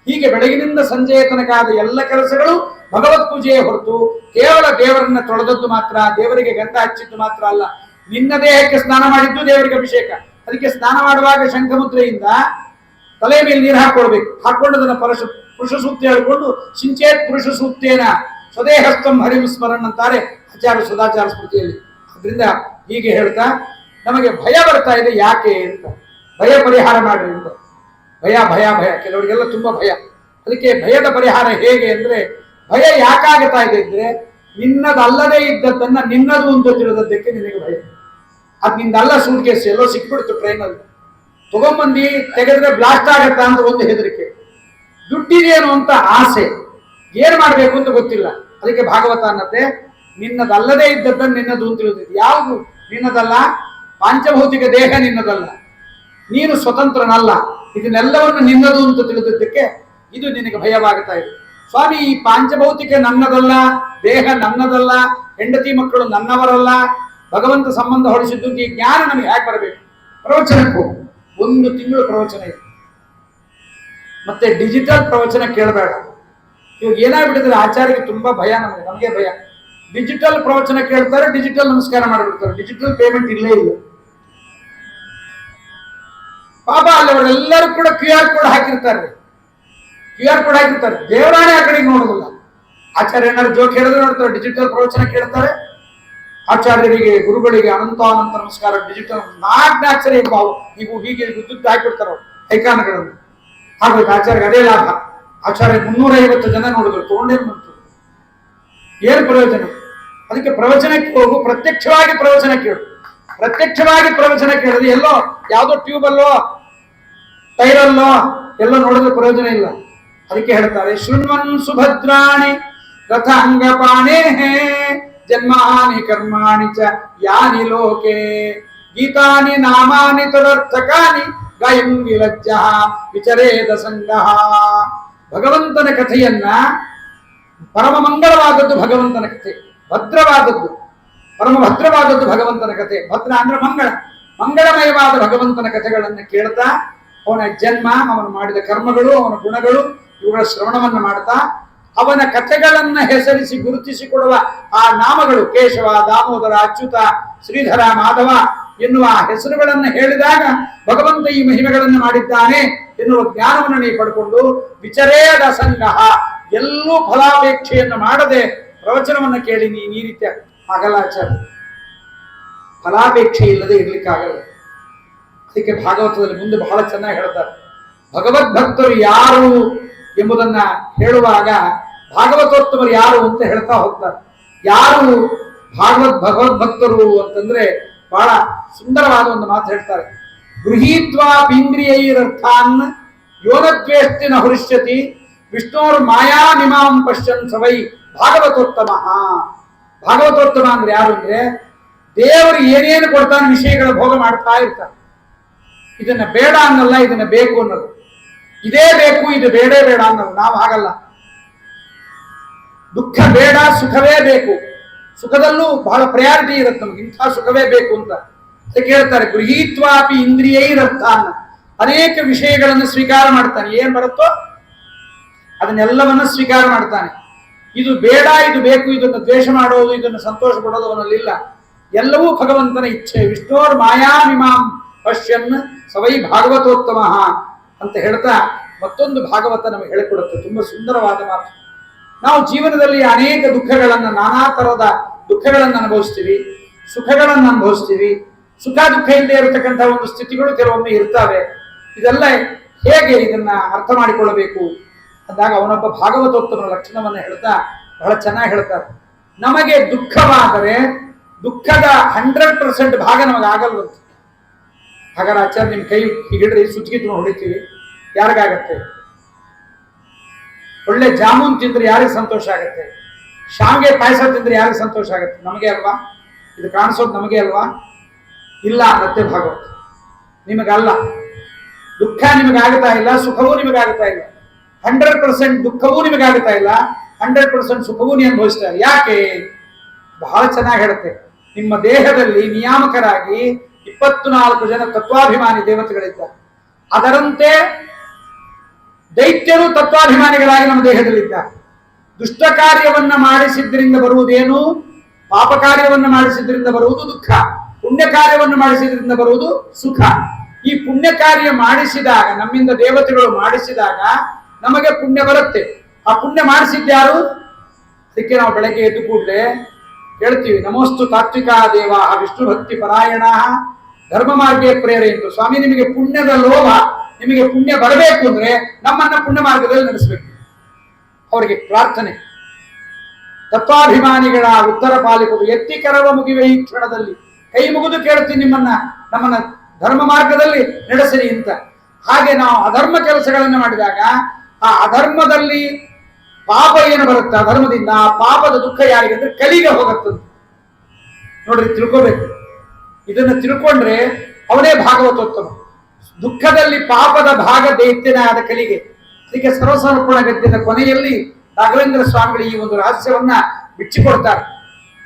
ಹೀಗೆ ಬೆಳಗಿನಿಂದ ಸಂಜೆಯ ತನಕ ಆದ ಎಲ್ಲ ಕೆಲಸಗಳು ಭಗವತ್ ಪೂಜೆಯೇ ಹೊರತು ಕೇವಲ ದೇವರನ್ನ ತೊಳೆದದ್ದು ಮಾತ್ರ, ದೇವರಿಗೆ ಗಂಧ ಹಚ್ಚಿದ್ದು ಮಾತ್ರ ಅಲ್ಲ. ನಿನ್ನ ದೇಹಕ್ಕೆ ಸ್ನಾನ ಮಾಡಿದ್ದು ದೇವರಿಗೆ ಅಭಿಷೇಕ. ಅದಕ್ಕೆ ಸ್ನಾನ ಮಾಡುವಾಗ ಶಂಖಮುದ್ರೆಯಿಂದ ತಲೆ ಮೇಲೆ ನೀರು ಹಾಕೊಳ್ಬೇಕು. ಹಾಕೊಂಡು ಅದನ್ನ ಪುರುಷ ಸೂಕ್ತಿ ಹೇಳಿಕೊಂಡು ಸಿಂಚೇತ್ ಪುರುಷ ಸೂಕ್ತೇನ ಸ್ವದೇಹಸ್ಥಂ ಹರಿಂ ಸ್ಮರಣ ಅಂತಾರೆ ಆಚಾರ್ಯ ಸದಾಚಾರ ಸ್ಮೃತಿಯಲ್ಲಿ. ಅದರಿಂದ ಹೀಗೆ ಹೇಳ್ತಾ ನಮಗೆ ಭಯ ಬರ್ತಾ ಇದೆ ಯಾಕೆ ಅಂತ, ಭಯ ಪರಿಹಾರ ಮಾಡ್ರಿ ಅಂತ. ಭಯ ಭಯ ಭಯ ಕೆಲವರಿಗೆಲ್ಲ ತುಂಬಾ ಭಯ. ಅದಕ್ಕೆ ಭಯದ ಪರಿಹಾರ ಹೇಗೆ ಅಂದ್ರೆ, ಭಯ ಯಾಕಾಗ್ತಾ ಇದೆ ಅಂದ್ರೆ ನಿನ್ನದಲ್ಲದೆ ಇದ್ದದ್ದನ್ನ ನಿನ್ನದು ಅಂತ ತಿಳಿದದ್ದಕ್ಕೆ ನಿನಗೆ ಭಯ. ಅದ್ ನಿಂದಲ್ಲ, ಸೂಟ್ ಕೇಸ್ ಎಲ್ಲೋ ಸಿಕ್ಬಿಡ್ತು ಟ್ರೈನಲ್ಲಿ ತಗೊಂಬಂದಿ ತೆಗೆದ್ರೆ ಬ್ಲಾಸ್ಟ್ ಆಗತ್ತಾ ಅಂತ ಒಂದು ಹೆದರಿಕೆ, ದುಡ್ಡಿದೇನು ಅಂತ ಆಸೆ, ಏನ್ ಮಾಡ್ಬೇಕು ಅಂತ ಗೊತ್ತಿಲ್ಲ. ಅದಕ್ಕೆ ಭಾಗವತ ಅನ್ನತ್ತೆ ನಿನ್ನದಲ್ಲದೆ ಇದ್ದದ್ದನ್ನು ನಿನ್ನದು ಅಂತ ತಿಳಿದಿದ್ದು. ಯಾವುದು ನಿನ್ನದಲ್ಲ? ಪಾಂಚಭೌತಿಕ ದೇಹ ನಿನ್ನದಲ್ಲ, ನೀನು ಸ್ವತಂತ್ರನಲ್ಲ. ಇದನ್ನೆಲ್ಲವನ್ನು ನಿನ್ನದು ಅಂತ ತಿಳಿದಿದ್ದಕ್ಕೆ ಇದು ನಿನಗೆ ಭಯವಾಗ್ತಾ ಇದೆ. ಸ್ವಾಮಿ, ಈ ಪಾಂಚಭೌತಿಕ ನನ್ನದಲ್ಲ, ದೇಹ ನನ್ನದಲ್ಲ, ಹೆಂಡತಿ ಮಕ್ಕಳು ನನ್ನವರಲ್ಲ, ಭಗವಂತ ಸಂಬಂಧ ಹೊಡಿಸಿದ್ದು ಈ ಜ್ಞಾನ ನಮಗೆ ಹೇಗೆ ಬರಬೇಕು? ಪ್ರವಚನಕ್ಕೂ 1 ತಿಂಗಳು ಪ್ರವಚನ ಇದೆ, ಮತ್ತೆ ಡಿಜಿಟಲ್ ಪ್ರವಚನ ಕೇಳಬೇಡ. ಇವಾಗ ಏನಾಗ್ಬಿಟ್ಟಿದ್ರೆ ಆಚಾರ್ಯಗೆ ತುಂಬಾ ಭಯ, ನಮಗೆ ಭಯ. ಡಿಜಿಟಲ್ ಪ್ರವಚನ ಕೇಳ್ತಾರೆ, ಡಿಜಿಟಲ್ ನಮಸ್ಕಾರ ಮಾಡಿಬಿಡ್ತಾರೆ, ಡಿಜಿಟಲ್ ಪೇಮೆಂಟ್ ಇಲ್ಲೇ ಇಲ್ಲ. ಪಾಪ ಅಲ್ಲಿ ಅವರೆಲ್ಲರೂ ಕೂಡ QR ಕೋಡ್ ಹಾಕಿರ್ತಾರೆ, ದೇವರಾಣೆ ಆ ಕಡೆಗೆ ನೋಡೋದಿಲ್ಲ. ಆಚಾರ್ಯ ಏನಾದ್ರು ಜೋಕ್ ಹೇಳಿದ್ರೆ ನೋಡ್ತಾರೆ, ಡಿಜಿಟಲ್ ಪ್ರವಚನ ಕೇಳ್ತಾರೆ. ಆಚಾರ್ಯರಿಗೆ ಗುರುಗಳಿಗೆ ಅನಂತ ನಮಸ್ಕಾರ. ಡಿಜಿಟಲ್ 4 ಅಕ್ಷರ ಬಾವು ನೀವು ಹೀಗೆ ದುಡ್ಡು ಹಾಕಿಬಿಡ್ತಾರ ಐಕಾನ್ಗಳನ್ನು. ಹಾಗಾಗಿ ಆಚಾರ್ಯ ಅದೇ ಲಾಭ. ಆಚಾರ್ಯ 350 ಜನ ನೋಡಿದ್ರು, ತಗೊಂಡೇನು ಬಂತು, ಏನು ಪ್ರಯೋಜನ? ಅದಕ್ಕೆ ಪ್ರವಚನಕ್ಕೆ ಹೋಗು, ಪ್ರತ್ಯಕ್ಷವಾಗಿ ಪ್ರವಚನ ಕೇಳು. ಪ್ರತ್ಯಕ್ಷವಾಗಿ ಪ್ರವಚನ ಕೇಳಿದ್ರೆ ಎಲ್ಲೋ ಯಾವುದೋ ಟ್ಯೂಬಲ್ಲೋ ಟೈರಲ್ಲೋ ಎಲ್ಲೋ ನೋಡಿದ್ರೆ ಪ್ರಯೋಜನ ಇಲ್ಲ. ಅದಕ್ಕೆ ಹೇಳ್ತಾರೆ, ಶೃಣ್ವನ್ ಸುಭದ್ರಾಣಿ ರಥ ಅಂಗಪಾಣೇ ಜನ್ಮಾನಿ ಕರ್ಮಾಣಿ ಚ ಯಾನಿ ಲೋಕೆ ಗೀತಾನಿ ನಾಮಾನಿ ತದರ್ಥಕಾನಿ ಗಾಯಂ ವಿಲಜ್ಜ ವಿಚರೇದ ಸಂಗಃ. ಭಗವಂತನ ಕಥೆಯನ್ನ, ಪರಮ ಮಂಗಳವಾದದ್ದು ಭಗವಂತನ ಕಥೆ, ಭದ್ರವಾದದ್ದು, ಪರಮ ಭದ್ರವಾದದ್ದು ಭಗವಂತನ ಕಥೆ. ಭದ್ರ ಅಂದ್ರೆ ಮಂಗಳಮಯವಾದ ಭಗವಂತನ ಕಥೆಗಳನ್ನು ಕೇಳ್ತಾ ಅವನ ಜನ್ಮ, ಅವನು ಮಾಡಿದ ಕರ್ಮಗಳು, ಅವನ ಗುಣಗಳು, ಇವುಗಳ ಶ್ರವಣವನ್ನು ಮಾಡ್ತಾ ಅವನ ಕಥೆಗಳನ್ನ ಹೆಸರಿಸಿ ಗುರುತಿಸಿಕೊಡುವ ಆ ನಾಮಗಳು ಕೇಶವ, ದಾಮೋದರ, ಅಚ್ಯುತ, ಶ್ರೀಧರ, ಮಾಧವ ಎನ್ನುವ ಹೆಸರುಗಳನ್ನು ಹೇಳಿದಾಗ ಭಗವಂತ ಈ ಮಹಿಮೆಗಳನ್ನು ಮಾಡಿದ್ದಾನೆ ಎನ್ನುವ ಜ್ಞಾನವನ್ನು ನೀವು ಪಡ್ಕೊಂಡು ವಿಚರೇದ ಸಂಗಃ, ಎಲ್ಲೂ ಫಲಾಪೇಕ್ಷೆಯನ್ನು ಮಾಡದೆ ಪ್ರವಚನವನ್ನು ಕೇಳಿ ನೀನು ಈ ರೀತಿಯ ಆಗಲ್ಲ ಆಚಾರ್ಯ. ಫಲಾಪೇಕ್ಷೆ ಇಲ್ಲದೆ ಇರ್ಲಿಕ್ಕಾಗಲ್ಲ. ಅದಕ್ಕೆ ಭಾಗವತದಲ್ಲಿ ಮುಂದೆ ಬಹಳ ಚೆನ್ನಾಗಿ ಹೇಳ್ತಾರೆ, ಭಗವದ್ಭಕ್ತರು ಯಾರು ಎಂಬುದನ್ನ ಹೇಳುವಾಗ ಭಾಗವತೋತ್ತಮರು ಯಾರು ಅಂತ ಹೇಳ್ತಾ ಹೋಗ್ತಾರೆ. ಯಾರು ಭಗವದ್ಭಕ್ತರು ಅಂತಂದ್ರೆ ಬಹಳ ಸುಂದರವಾದ ಒಂದು ಮಾತು ಹೇಳ್ತಾರೆ. ಗೃಹೀತ್ವಾ ಪಿಂದ್ರಿಯೈರರ್ಥಾನ್ ಯೋಗದ್ವೇಷ್ಟಿ ನ ಹುರಿಷ್ಯತಿ ವಿಷ್ಣೋರ್ ಮಾಯಾ ನಿಮಾಂ ಪಶ್ಯನ್ ಸವೈ ಭಾಗವತೋತ್ತಮ. ಭಾಗವತೋತ್ತಮ ಅಂದ್ರೆ ಯಾರು ಅಂದ್ರೆ ದೇವರು ಏನೇನು ಕೊಡ್ತಾನೆ ವಿಷಯಗಳ ಭೋಗ ಮಾಡ್ತಾ ಇರ್ತಾರೆ. ಇದನ್ನ ಬೇಡ ಅನ್ನಲ್ಲ, ಇದನ್ನ ಬೇಕು ಅನ್ನೋದು. ಇದೇ ಬೇಕು, ಇದು ಬೇಡ ಅನ್ನೋದು. ನಾವು ಹಾಗಲ್ಲ. ದುಃಖ ಬೇಡ, ಸುಖವೇ ಬೇಕು. ಸುಖದಲ್ಲೂ ಬಹಳ ಪ್ರಯಾರಿಟಿ ಇರುತ್ತೆ ನಮ್ಗೆ, ಇಂಥ ಸುಖವೇ ಬೇಕು ಅಂತ. ಅದಕ್ಕೆ ಹೇಳ್ತಾರೆ, ಗೃಹೀತ್ವಾಪಿ ಇಂದ್ರಿಯೈರರ್ಥಾನ್, ಅನೇಕ ವಿಷಯಗಳನ್ನು ಸ್ವೀಕಾರ ಮಾಡ್ತಾನೆ. ಏನ್ ಬರುತ್ತೋ ಅದನ್ನೆಲ್ಲವನ್ನ ಸ್ವೀಕಾರ ಮಾಡ್ತಾನೆ. ಇದು ಬೇಡ, ಇದು ಬೇಕು, ಇದನ್ನು ದ್ವೇಷ ಮಾಡೋದು, ಇದನ್ನು ಸಂತೋಷ ಪಡೋದು ಅವನಲ್ಲಿಲ್ಲ. ಎಲ್ಲವೂ ಭಗವಂತನ ಇಚ್ಛೆ. ವಿಷ್ಣೋರ್ ಮಾಯಾಮಿಮಾಂ ಪಶ್ಯನ್ ಸವೈ ಭಾಗವತೋತ್ತಮ ಅಂತ ಹೇಳ್ತಾ ಮತ್ತೊಂದು ಭಾಗವತ ನಮಗೆ ಹೇಳಿಕೊಡುತ್ತೆ. ತುಂಬಾ ಸುಂದರವಾದ ಮಾತು. ನಾವು ಜೀವನದಲ್ಲಿ ಅನೇಕ ದುಃಖಗಳನ್ನು, ನಾನಾ ತರದ ದುಃಖಗಳನ್ನು ಅನುಭವಿಸ್ತೀವಿ, ಸುಖಗಳನ್ನು ಅನುಭವಿಸ್ತೀವಿ. ಸುಖ ದುಃಖ ಇಲ್ಲದೆ ಇರತಕ್ಕಂಥ ಒಂದು ಸ್ಥಿತಿಗಳು ಕೆಲವೊಮ್ಮೆ ಇರ್ತವೆ. ಇದೆಲ್ಲ ಹೇಗೆ ಇದನ್ನ ಅರ್ಥ ಮಾಡಿಕೊಳ್ಳಬೇಕು ಅಂದಾಗ ಅವನೊಬ್ಬ ಭಾಗವತೋತ್ತಮನ ಲಕ್ಷಣವನ್ನು ಹೇಳ್ತಾ ಬಹಳ ಚೆನ್ನಾಗಿ ಹೇಳ್ತಾರೆ. ನಮಗೆ ದುಃಖವಾದರೆ ದುಃಖದ 100% ಭಾಗ ನಮಗೆ ಆಗಲ್ವಂತ. ಹಾಗಾದ್ರೆ ಆಚಾರ್ಯ ನಿಮ್ ಕೈ ಹೀಗಿಡ್ರಿ, ಸುತ್ತಿಗೆ ಹೊಡಿತೀವಿ, ಯಾರಿಗಾಗತ್ತೆ? ಒಳ್ಳೆ ಜಾಮೂನ್ ತಿಂದ್ರೆ ಯಾರಿಗೆ ಸಂತೋಷ ಆಗುತ್ತೆ? ಶಾವಿಗೆ ಪಾಯಸ ತಿಂದ್ರೆ ಯಾರಿಗೆ ಸಂತೋಷ ಆಗುತ್ತೆ? ನಮಗೆ ಅಲ್ವಾ? ಇದು ಕಾಣಿಸೋದು ನಮಗೆ ಅಲ್ವಾ? ಇಲ್ಲ ಮತ್ತೆ ಭಾಗವತ ನಿಮಗಲ್ಲ. ದುಃಖ ನಿಮಗಾಗ್ತಾ ಇಲ್ಲ, ಸುಖವೂ ನಿಮಗಾಗ್ತಾ ಇಲ್ಲ. 100% ದುಃಖವೂ ನಿಮಗಾಗ್ತಾ ಇಲ್ಲ, 100% ಸುಖವೂ ನೀವು ಅನುಭವಿಸ್ತಾ ಇಲ್ಲ. ಯಾಕೆ? ಬಹಳ ಚೆನ್ನಾಗಿ ಹೇಳುತ್ತೆ. ನಿಮ್ಮ ದೇಹದಲ್ಲಿ ನಿಯಾಮಕರಾಗಿ 24 ಜನ ತತ್ವಾಭಿಮಾನಿ ದೇವತೆಗಳಿದ್ದಾರೆ. ಅದರಂತೆ ದೈತ್ಯರು ತತ್ವಾಭಿಮಾನಿಗಳಾಗಿ ನಮ್ಮ ದೇಹದಲ್ಲಿದ್ದಾರೆ. ದುಷ್ಟ ಕಾರ್ಯವನ್ನ ಮಾಡಿಸಿದ್ರಿಂದ ಬರುವುದೇನು? ಪಾಪ ಕಾರ್ಯವನ್ನು ಮಾಡಿಸಿದ್ರಿಂದ ಬರುವುದು ದುಃಖ, ಪುಣ್ಯ ಕಾರ್ಯವನ್ನು ಮಾಡಿಸಿದ್ರಿಂದ ಬರುವುದು ಸುಖ. ಈ ಪುಣ್ಯ ಕಾರ್ಯ ಮಾಡಿಸಿದಾಗ, ನಮ್ಮಿಂದ ದೇವತೆಗಳು ಮಾಡಿಸಿದಾಗ ನಮಗೆ ಪುಣ್ಯ ಬರುತ್ತೆ. ಆ ಪುಣ್ಯ ಮಾಡಿಸಿದ್ಯಾರು? ಅದಕ್ಕೆ ನಾವು ಬೆಳಗ್ಗೆ ಎದ್ದು ಕೂಡಲೇ ಹೇಳ್ತೀವಿ, ನಮೋಸ್ತು ತಾತ್ವಿಕಾ ದೇವಾ ವಿಷ್ಣು ಭಕ್ತಿ ಪರಾಯಣ ಧರ್ಮ ಮಾರ್ಗೇ ಪ್ರೇರೆಂತು. ಸ್ವಾಮಿ, ನಿಮಗೆ ಪುಣ್ಯದ ಲೋಭ, ನಿಮಗೆ ಪುಣ್ಯ ಬರಬೇಕು ಅಂದ್ರೆ ನಮ್ಮನ್ನ ಪುಣ್ಯ ಮಾರ್ಗದಲ್ಲಿ ನಡೆಸಬೇಕು. ಅವರಿಗೆ ಪ್ರಾರ್ಥನೆ. ತತ್ವಾಭಿಮಾನಿಗಳ ಉತ್ತರ ಪಾಲಿಸುವುದು. ಎತ್ತಿ ಕರವ ಮುಗಿವೆ ಈ ಕ್ಷಣದಲ್ಲಿ, ಕೈ ಮುಗಿದು ಕೇಳ್ತೀನಿ ನಮ್ಮನ್ನ ಧರ್ಮ ಮಾರ್ಗದಲ್ಲಿ ನಡೆಸಿರಿ ಅಂತ. ಹಾಗೆ ನಾವು ಅಧರ್ಮ ಕೆಲಸಗಳನ್ನು ಮಾಡಿದಾಗ ಆ ಅಧರ್ಮದಲ್ಲಿ ಪಾಪ ಏನು ಬರುತ್ತೆ, ಅಧರ್ಮದಿಂದ ಆ ಪಾಪದ ದುಃಖ ಯಾರಿಗೆ ಅಂದ್ರೆ ಕಲಿಗೆ ಹೋಗುತ್ತದೆ. ನೋಡ್ರಿ, ತಿಳ್ಕೋಬೇಕು. ಇದನ್ನು ತಿಳ್ಕೊಂಡ್ರೆ ಅವನೇ ಭಾಗವತೋತ್ತಮ. ದುಃಖದಲ್ಲಿ ಪಾಪದ ಭಾಗ ದೈತ್ಯನೇ ಆದ ಕಲಿಗೆ. ಅದಕ್ಕೆ ಸರ್ವಸಮರ್ಪಣ ಗದ್ಯದ ಕೊನೆಯಲ್ಲಿ ರಾಘವೇಂದ್ರ ಸ್ವಾಮಿಗಳು ಈ ಒಂದು ರಹಸ್ಯವನ್ನ ಬಿಚ್ಚಿಕೊಡ್ತಾರೆ.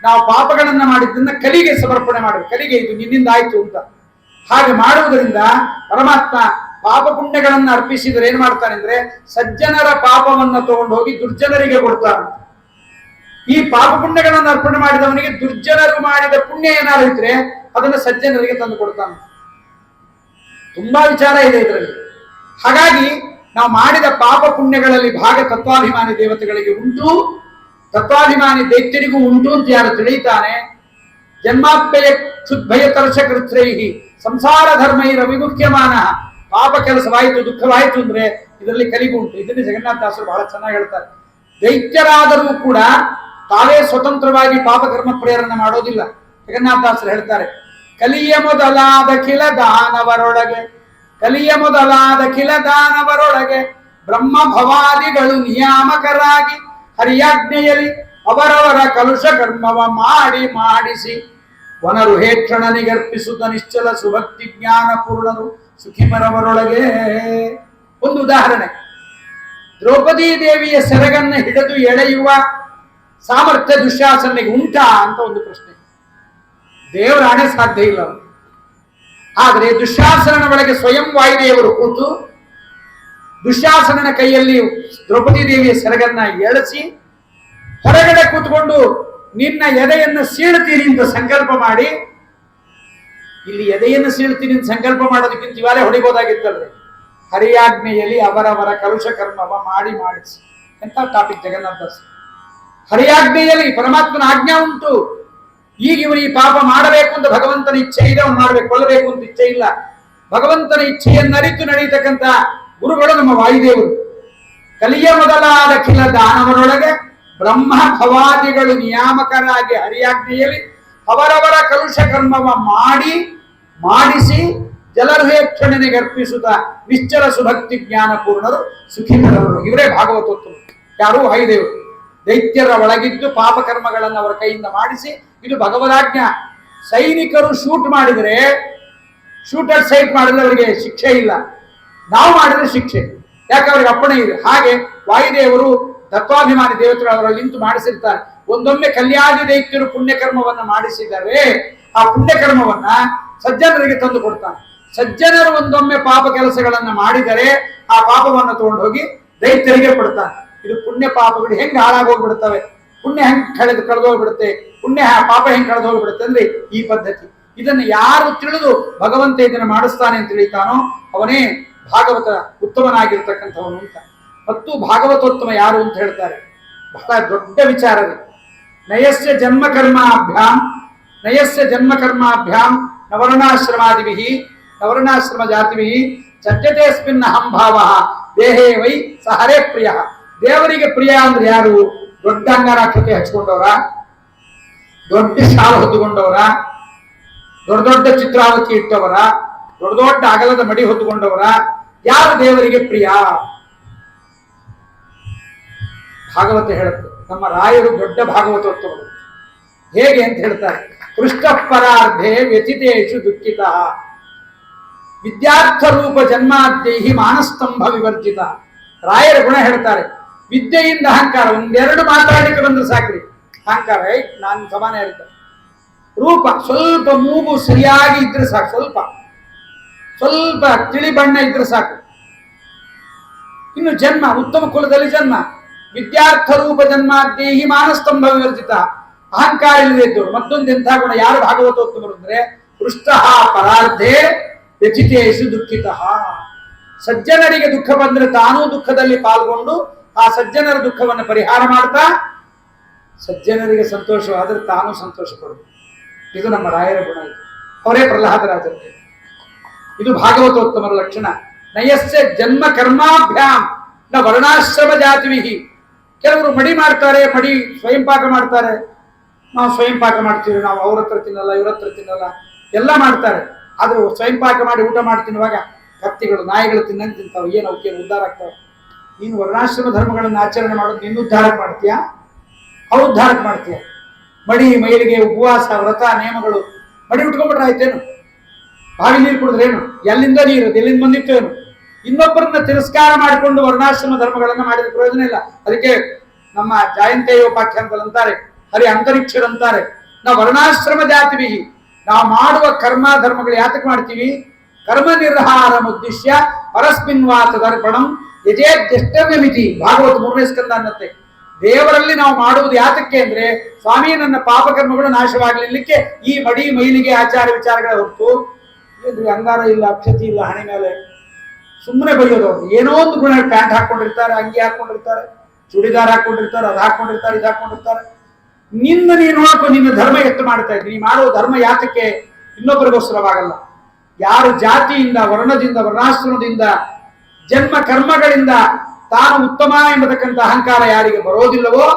ನಾವು ಪಾಪಗಳನ್ನ ಮಾಡಿದ್ದನ್ನ ಕಲಿಗೆ ಸಮರ್ಪಣೆ ಮಾಡಬೇಕು. ಕಲಿಗೆ ಇದು ನಿನ್ನಿಂದ ಆಯ್ತು ಅಂತ. ಹಾಗೆ ಮಾಡುವುದರಿಂದ ಪರಮಾತ್ಮ ಪಾಪ ಪುಣ್ಯಗಳನ್ನ ಅರ್ಪಿಸಿದರೆ ಏನ್ ಮಾಡ್ತಾನೆ ಅಂದ್ರೆ, ಸಜ್ಜನರ ಪಾಪವನ್ನ ತಗೊಂಡು ಹೋಗಿ ದುರ್ಜನರಿಗೆ ಕೊಡ್ತಾನೆ. ಈ ಪಾಪ ಪುಣ್ಯಗಳನ್ನು ಅರ್ಪಣೆ ಮಾಡಿದವನಿಗೆ ದುರ್ಜನರು ಮಾಡಿದ ಪುಣ್ಯ ಏನಾದ್ರು ಇದ್ರೆ ಅದನ್ನು ಸಜ್ಜನರಿಗೆ ತಂದು ಕೊಡ್ತಾನೆ. ತುಂಬಾ ವಿಚಾರ ಇದೆ ಇದರಲ್ಲಿ. ಹಾಗಾಗಿ ನಾವು ಮಾಡಿದ ಪಾಪ ಪುಣ್ಯಗಳಲ್ಲಿ ಭಾಗ ತತ್ವಾಭಿಮಾನಿ ದೇವತೆಗಳಿಗೆ ಉಂಟು, ತತ್ವಾಭಿಮಾನಿ ದೈತ್ಯರಿಗೂ ಉಂಟು ಅಂತ ಯಾರು ತಿಳಿಯುತ್ತಾನೆ, ಜನ್ಮಾಪ್ಯಯ ಕ್ಷುದ್ಭಯ ತರ್ಷಕೃತ್ರೈಹಿ ಸಂಸಾರ ಧರ್ಮೈರ ವಿಮುಖ್ಯಮಾನ. ಪಾಪ ಕೆಲಸವಾಯಿತು, ದುಃಖವಾಯಿತು ಅಂದ್ರೆ ಇದರಲ್ಲಿ ಕಲಿಗೂ ಉಂಟು. ಇದನ್ನು ಜಗನ್ನಾಥದಾಸರು ಬಹಳ ಚೆನ್ನಾಗಿ ಹೇಳ್ತಾರೆ. ದೈತ್ಯರಾದರೂ ಕೂಡ ತಾವೇ ಸ್ವತಂತ್ರವಾಗಿ ಪಾಪಕರ್ಮ ಪ್ರೇರಣೆ ಮಾಡೋದಿಲ್ಲ. ಜಗನ್ನಾಥದಾಸರು ಹೇಳ್ತಾರೆ, ಕಲಿಯ ಮೊದಲಾದ ಕಿಲ ದಾನವರೊಳಗೆ, ಕಲಿಯ ಮೊದಲಾದ ಕಿಲ ದಾನವರೊಳಗೆ ಬ್ರಹ್ಮ ಭವಾದಿಗಳು ನಿಯಾಮಕರಾಗಿ ಹರಿಯಾಜ್ಞೆಯಲ್ಲಿ ಅವರವರ ಕಲುಷ ಕರ್ಮವ ಮಾಡಿಸಿ ವನರು ಹೇಕ್ಷಣನಿಗರ್ಪಿಸುತ್ತ ನಿಶ್ಚಲ ಸುಭಕ್ತಿ ಜ್ಞಾನ ಪೂರ್ಣರು ಸುಖಿಮರವರೊಳಗೆ. ಒಂದು ಉದಾಹರಣೆ, ದ್ರೌಪದಿ ದೇವಿಯ ಸೆರಗನ್ನ ಹಿಡಿದು ಎಳೆಯುವ ಸಾಮರ್ಥ್ಯ ದುಶ್ಯಾಸನಿಗೆ ಉಂಟಾ ಅಂತ ಒಂದು ಪ್ರಶ್ನೆ. ದೇವರ ಹಣೆ ಸಾಧ್ಯ ಇಲ್ಲ. ಆದರೆ ದುಶ್ಯಾಸನನ ಒಳಗೆ ಸ್ವಯಂ ವಾಯುದೇವರು ಕೂತು ದುಶ್ಯಾಸನನ ಕೈಯಲ್ಲಿ ದ್ರೌಪದಿ ದೇವಿಯ ಸೆರಗನ್ನ ಎಳೆಸಿ ಹೊರಗಡೆ ಕೂತ್ಕೊಂಡು ನಿನ್ನ ಎದೆಯನ್ನು ಸೀಳ್ತೀನಿ ಅಂತ ಸಂಕಲ್ಪ ಮಾಡಿ, ಇಲ್ಲಿ ಎದೆಯನ್ನು ಸೀಳ್ತೀನಿ ಅಂತ ಸಂಕಲ್ಪ ಮಾಡೋದಕ್ಕಿಂತ ಇವಾಗಲೇ ಹೊಡಿಬೋದಾಗಿತ್ತಲ್ರಿ. ಹರಿಯಾಜ್ಞೆಯಲ್ಲಿ ಅವರವರ ಕಲುಷ ಕರ್ಮವ ಮಾಡಿಸಿ ಎಂತ ಟಾಪಿಕ್ ಜಗನ್ನಾಥದಾಸ್. ಹರಿಯಾಜ್ಞೆಯಲ್ಲಿ ಪರಮಾತ್ಮನ ಆಜ್ಞಾ ಉಂಟು. ಈಗ ಇವನು ಈ ಪಾಪ ಮಾಡಬೇಕು ಅಂತ ಭಗವಂತನ ಇಚ್ಛೆ ಇದೆ, ಅವನು ಮಾಡಬೇಕು, ಕೊಲ್ಲಬೇಕು ಅಂತ ಇಚ್ಛೆ ಇಲ್ಲ. ಭಗವಂತನ ಇಚ್ಛೆಯನ್ನರಿತು ನಡೆಯತಕ್ಕಂಥ ಗುರುಗಳು ನಮ್ಮ ವಾಯುದೇವರು. ಕಲಿಯ ಮೊದಲಾದ ಕಿಲ ದಾನವರೊಳಗೆ ಬ್ರಹ್ಮ ಭವಾದಿಗಳು ನಿಯಾಮಕರಾಗಿ ಹರಿಯಾಜ್ಞೆಯಲ್ಲಿ ಅವರವರ ಕಲುಷ ಕರ್ಮವ ಮಾಡಿಸಿ ಜಲರ್ಹೇಕ್ಷಣೆಗೆ ಅರ್ಪಿಸುತ್ತ ನಿಶ್ಚಲ ಸುಭಕ್ತಿ ಜ್ಞಾನ ಪೂರ್ಣರು ಸುಖಿಮರವರು. ಇವರೇ ಭಾಗವತೋತ್ತಮರು. ಯಾರು? ವಾಯುದೇವರು. ದೈತ್ಯರ ಒಳಗಿದ್ದು ಪಾಪಕರ್ಮಗಳನ್ನು ಅವರ ಕೈಯಿಂದ ಮಾಡಿಸಿ, ಇದು ಭಗವದಾಜ್ಞಾ. ಸೈನಿಕರು ಶೂಟ್ ಮಾಡಿದರೆ, ಶೂಟರ್ ಸೈಟ್ ಮಾಡಿದ್ರೆ ಅವರಿಗೆ ಶಿಕ್ಷೆ ಇಲ್ಲ, ನಾವು ಮಾಡಿದ್ರೆ ಶಿಕ್ಷೆ. ಯಾಕೆ? ಅವರಿಗೆ ಅಪ್ಪಣೆ ಇದೆ. ಹಾಗೆ ವಾಯುದೇವರು ತತ್ವಾಭಿಮಾನಿ ದೇವತೆಗಳು ಅವರಲ್ಲಿ ನಿಂತು ಮಾಡಿಸಿರ್ತಾರೆ. ಒಂದೊಮ್ಮೆ ಕಲ್ಯಾಣಿ ದೈತ್ಯರು ಪುಣ್ಯಕರ್ಮವನ್ನ ಮಾಡಿಸಿದರೆ ಆ ಪುಣ್ಯಕರ್ಮವನ್ನ ಸಜ್ಜನರಿಗೆ ತಂದು ಕೊಡ್ತಾನೆ. ಸಜ್ಜನರು ಒಂದೊಮ್ಮೆ ಪಾಪ ಕೆಲಸಗಳನ್ನ ಮಾಡಿದರೆ ಆ ಪಾಪವನ್ನು ತಗೊಂಡು ಹೋಗಿ ದೈತ್ಯರಿಗೆ ಕೊಡ್ತಾನೆ. ಇದು ಪುಣ್ಯ ಪಾಪಗಳು ಹೆಂಗೆ ಹಾಳಾಗೋಗ್ಬಿಡ್ತವೆ, ಪುಣ್ಯ ಹೆಂಗ್ ಕಳೆದೋಗ್ಬಿಡುತ್ತೆ, ಪಾಪ ಹೆಂಗ್ ಕಳೆದೋಗ್ಬಿಡುತ್ತೆ ಅಂದ್ರೆ ಈ ಪದ್ಧತಿ. ಇದನ್ನು ಯಾರು ತಿಳಿದು ಭಗವಂತ ಇದನ್ನು ಮಾಡಿಸ್ತಾನೆ ಅಂತ ತಿಳಿತಾನೋ ಅವನೇ ಭಾಗವತ ಉತ್ತಮನಾಗಿರ್ತಕ್ಕಂಥವನು ಅಂತ. ಮತ್ತು ಭಾಗವತೋತ್ತಮ ಯಾರು ಅಂತ ಹೇಳ್ತಾರೆ, ಬಹಳ ದೊಡ್ಡ ವಿಚಾರವೇ. ನಯಸ್ಯ ಜನ್ಮಕರ್ಮಾಭ್ಯಾಂ ನವರ್ಣಾಶ್ರಮಾದಿಭಿ ನವರ್ಣಾಶ್ರಮ ಜಾತಿಭಿ ಚರ್ಚತೆಸ್ಮಿನ್ ಅಹಂಭಾವ ದೇಹೇ ವೈ ಸಹರೇ ಪ್ರಿಯ. ದೇವರಿಗೆ ಪ್ರಿಯ ಅಂದ್ರೆ ಯಾರು? ದೊಡ್ಡ ಅಂಗರಾಕ್ಷತೆ ಹಚ್ಕೊಂಡವರ, ದೊಡ್ಡ ಶಾಲು ಹೊತ್ತುಕೊಂಡವರ, ದೊಡ್ಡ ಚಿತ್ರಾವತಿ ಇಟ್ಟವರ, ದೊಡ್ಡ ಅಗಲದ ಮಡಿ ಹೊತ್ತುಕೊಂಡವರ, ಯಾರು ದೇವರಿಗೆ ಪ್ರಿಯ? ಭಾಗವತ ಹೇಳುತ್ತೆ. ನಮ್ಮ ರಾಯರು ದೊಡ್ಡ ಭಾಗವತೋತ್ತಮರು. ಹೇಗೆ ಅಂತ ಹೇಳ್ತಾರೆ, ಪೃಷ್ಠ ಪರಾರ್ಧೆ ವ್ಯಥಿತೇಷು ದುಃಖಿತ ವಿದ್ಯಾರ್ಥ ರೂಪ ಜನ್ಮಾದ್ಯೈಹಿ ಮಾನಸ್ತಂಭ ವಿವರ್ಜಿತ. ರಾಯರ ಗುಣ ಹೇಳ್ತಾರೆ. ವಿದ್ಯೆಯಿಂದ ಅಹಂಕಾರ, ಒಂದೆರಡು ಮಾತಾಡಲಿಕ್ಕೆ ಬಂದ್ರೆ ಸಾಕ್ರಿ, ಅಹಂಕಾರ ನಾನು ಸಮಾನ ಹೇಳ್ತಾರೆ. ರೂಪ ಸ್ವಲ್ಪ ಮೂಗು ಸರಿಯಾಗಿ ಇದ್ರೆ ಸಾಕು, ಸ್ವಲ್ಪ ಸ್ವಲ್ಪ ತಿಳಿ ಬಣ್ಣ ಇದ್ರೆ ಸಾಕು. ಇನ್ನು ಜನ್ಮ ಉತ್ತಮ ಕುಲದಲ್ಲಿ ಜನ್ಮ, ವಿದ್ಯಾರ್ಥ ರೂಪ ಜನ್ಮಾದೇಹಿ ಮಾನಸ್ತಂಭ ವಿವರ್ಜಿತ, ಅಹಂಕಾರ ಇಲ್ಲದೆ ಇದ್ದವರು. ಮತ್ತೊಂದು ಎಂಥ ಗುಣ ಯಾರು ಭಾಗವತೋತ್ತಮರು ಅಂದ್ರೆ ಪೃಷ್ಟ ಪರಾರ್ಧೆ ವ್ಯಥಿತೇಶು ದುಃಖಿತ. ಸಜ್ಜನರಿಗೆ ದುಃಖ ಬಂದ್ರೆ ತಾನೂ ದುಃಖದಲ್ಲಿ ಪಾಲ್ಗೊಂಡು ಆ ಸಜ್ಜನರ ದುಃಖವನ್ನು ಪರಿಹಾರ ಮಾಡ್ತಾ, ಸಜ್ಜನರಿಗೆ ಸಂತೋಷವಾದರೆ ತಾನೂ ಸಂತೋಷ ಪಡುವುದು. ಇದು ನಮ್ಮ ರಾಯರ ಗುಣ. ಇದು ಅವರೇ ಪ್ರಹ್ಲಾದರಾಜರಿಗೆ. ಇದು ಭಾಗವತೋತ್ತಮರ ಲಕ್ಷಣ. ನಯಸ್ಯ ಜನ್ಮ ಕರ್ಮಾಭ್ಯಾಮ್ ನ ವರ್ಣಾಶ್ರಮ ಜಾತಿವಿಹಿ. ಕೆಲವರು ಮಡಿ ಮಾಡ್ತಾರೆ, ಮಡಿ ಸ್ವಯಂ ಪಾಕ ಮಾಡ್ತಾರೆ. ನಾವು ಸ್ವಯಂ ಪಾಕ ಮಾಡ್ತೀವಿ, ನಾವು ಅವ್ರ ಹತ್ರ ತಿನ್ನಲ್ಲ, ಇವ್ರ ಹತ್ರ ತಿನ್ನಲ್ಲ, ಎಲ್ಲ ಮಾಡ್ತಾರೆ. ಆದ್ರೆ ಸ್ವಯಂ ಪಾಕ ಮಾಡಿ ಊಟ ಮಾಡಿ ತಿನ್ನುವಾಗ ಕತ್ತಿಗಳು ನಾಯಿಗಳು ತಿನ್ನಂಗೆ ತಿಂತಾವೆ. ಏನು ಅವಕ್ಕೆ ಉದ್ಧಾರ ಆಗ್ತಾವೆ? ನೀನು ವರ್ಣಾಶ್ರಮ ಧರ್ಮಗಳನ್ನು ಆಚರಣೆ ಮಾಡೋದು ನಿನ್ನ ಉದ್ಧಾರಕ್ಕೆ ಮಾಡ್ತೀಯಾ, ಉದ್ಧಾರಕ್ಕೆ ಮಾಡ್ತೀಯ? ಮಡಿ ಮೈಲಿಗೆ ಉಪವಾಸ ವ್ರತ ನೇಮಗಳು ಮಡಿ ಉಟ್ಕೊಂಡ್ಬಿಟ್ರೆ ಆಯ್ತೇನು? ಬಾವಿ ನೀರು ಕುಡಿದ್ರೇನು? ಎಲ್ಲಿಂದ ನೀರು ಎಲ್ಲಿಂದ ಬಂದಿತ್ತೇನು? ಇನ್ನೊಬ್ಬರನ್ನ ತಿರಸ್ಕಾರ ಮಾಡಿಕೊಂಡು ವರ್ಣಾಶ್ರಮ ಧರ್ಮಗಳನ್ನು ಮಾಡಿದ ಪ್ರಯೋಜನ ಇಲ್ಲ. ಅದಕ್ಕೆ ನಮ್ಮ ಜಾಯಂತೇಯೋಪಾಖ್ಯಾನದಲ್ಲಿ ಅಂತಾರೆ, ಹರಿ ಅಂತರಿಕ್ಷರಂತಾರೆ, ನಾವು ವರ್ಣಾಶ್ರಮ ಜಾತಿವಿಹಿ. ನಾವು ಮಾಡುವ ಕರ್ಮ ಧರ್ಮಗಳು ಯಾತಕ್ಕೆ ಮಾಡ್ತೀವಿ? ಕರ್ಮ ನಿರ್ಹಾರ ಉದ್ದೇಶ್ಯ ಪರಸ್ಮಿನ್ ವಾತ ದರ್ಪಣಂ ಯಜೇದ್ಯಷ್ಟವ್ಯ ಮಿತಿ. ಭಾಗವತ 3ನೇ ಸ್ಕಂದ ಅನ್ನತ್ತೆ. ದೇವರಲ್ಲಿ ನಾವು ಮಾಡುವುದು ಯಾತಕ್ಕೆ ಅಂದ್ರೆ ಸ್ವಾಮಿ ನನ್ನ ಪಾಪಕರ್ಮಗಳು ನಾಶವಾಗಲಿಕ್ಕೆ ಈ ಮಡಿ ಮೈಲಿಗೆ ಆಚಾರ ವಿಚಾರಗಳ ಹೊರತು ಏನ್ರಿ ಅಂಗಾರ ಇಲ್ಲ, ಅಕ್ಷತಿ ಇಲ್ಲ ಹಣೆ ಮೇಲೆ, ಸುಮ್ಮನೆ ಬೈಯೋದು. ಅವ್ರು ಏನೋ ಒಂದು ಗುಣ, ಪ್ಯಾಂಟ್ ಹಾಕೊಂಡಿರ್ತಾರೆ, ಅಂಗಿ ಹಾಕೊಂಡಿರ್ತಾರೆ, ಚೂಡಿದಾರ್ ಹಾಕೊಂಡಿರ್ತಾರೆ, ಅದು ಹಾಕೊಂಡಿರ್ತಾರೆ, ಇದು ಹಾಕೊಂಡಿರ್ತಾರೆ. ನಿನ್ನ ನೀನು ನೋಡ್ಕೊ, ನಿನ್ನ ಧರ್ಮ ಎಷ್ಟು ಮಾಡ್ತಾ ಇದ್ದೀನಿ. ನೀ ಮಾಡುವ ಧರ್ಮ ಯಾತಕ್ಕೆ? ಇನ್ನೊಬ್ಬರಿಗೋಸ್ಕರವಾಗಲ್ಲ. ಯಾರು ಜಾತಿಯಿಂದ, ವರ್ಣದಿಂದ, ವರ್ಣಾಶ್ರಮದಿಂದ, ಜನ್ಮ ಕರ್ಮಗಳಿಂದ ತಾನು ಉತ್ತಮ ಎಂಬತಕ್ಕಂಥ ಅಹಂಕಾರ ಯಾರಿಗೆ ಬರೋದಿಲ್ಲವೋ,